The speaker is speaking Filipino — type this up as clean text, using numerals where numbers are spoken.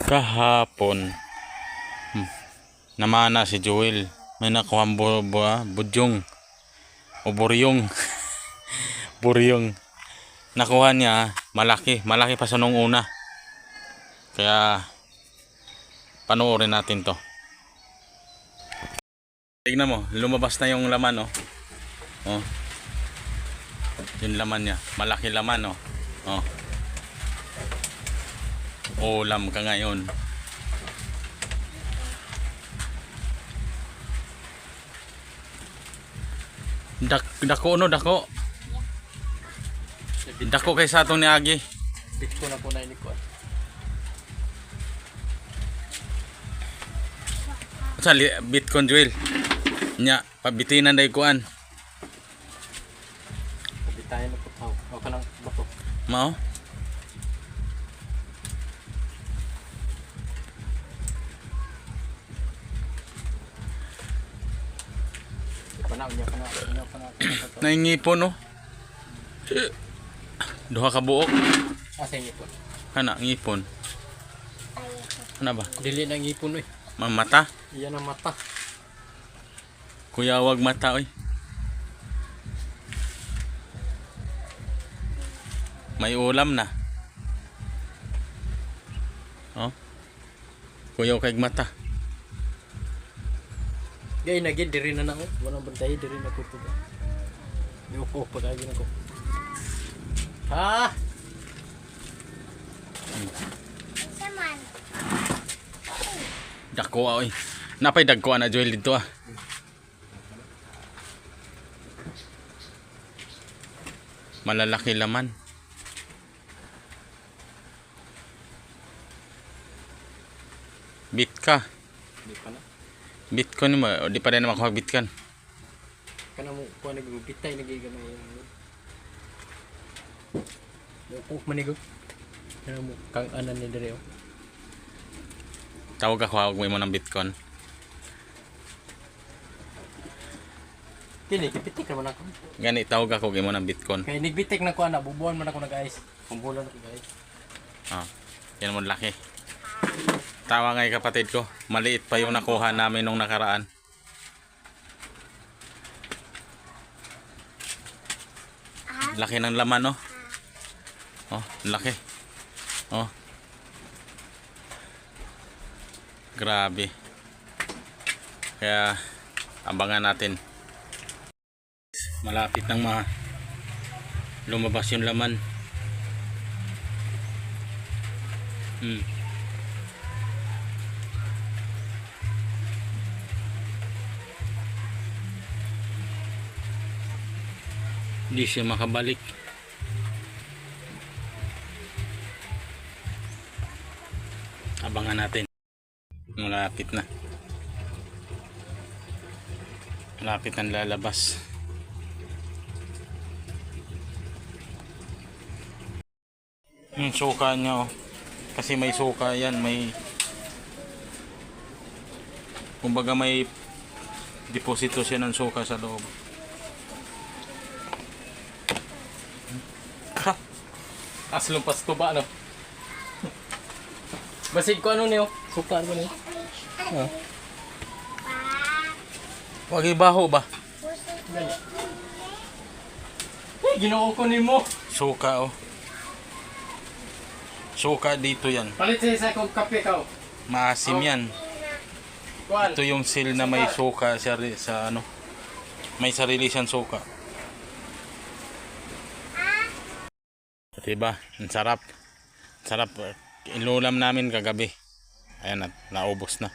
Kahapon namana si Joel, may nakuha budyong o buryong buryong. Nakuha niya malaki pa sa nung una, kaya panoorin natin to. Tignan mo, lumabas na yung laman, oh. Oh, yung laman niya, malaki laman, oh. Oh, ulam ka ngayon. Dako no, dako kay sa atong niagi. Bit ko na po na inikot. Sa Bitcoin Joel nya pabitinan day kuan. Bitayan na po tao. O ka lang bato. Mao Niya pa na. naingipon, no. Duha ka buok. Asa ngipon? Kana ngipon. Ano ba? Dili na ngipon, oy. Mata? Iyan ang mata. Kuya, wag mata, oy. May ulam na. Oh. Kuya, kay mata. Gay na gid diri na na, oh. Walang bantay diri na ko to. Yuko pa kay ko. Ha? Saman. Dako, oy. Napay dagko na Joel dito, ah. Malalaki laman. Bit ka. Di pa na. Bitcoin mo, o di pa rin naman ako Bitcoin. Kana mo ko nagbitay nagigamay. Yuko manigo. Kana mo kang anan ni diri, oh. Tawag ako, hawag mo ng Bitcoin. Kini kipitik naman ako. Gani, tawag ako, mo ng Bitcoin. Kay nigbitik na ko ana, bubuan man ako nag-guys. Kumbulan ako, guys. Ah, yan mo laki. Tawa nga yung kapatid ko, maliit pa yung nakuha namin nung nakaraan. Laki ng laman, oh. Oh, laki. Oh. Grabe. Kaya abangan natin. Malapit nang lumabas yung laman. Hindi siya makabalik. Abangan natin. Malapit na. Malapit na lalabas. Yung suka niya, oh. Kasi may suka yan, may kumbaga may deposito siya ng suka sa loob. Aslong pasto ba, no? Basig ko ano niyo? Sukar ba niyo? Ah. Wag ibaho ba? Ginoo ko nimo. Suka, oh. Suka dito yan. Palit sa isa kong kape ka, oh. Maasim yan. Kuan. Ito yung seal na may suka sa ano. May sarili siyang suka. Diba? Ang sarap. Sarap. Inulam namin kagabi. Ayan, naubos na.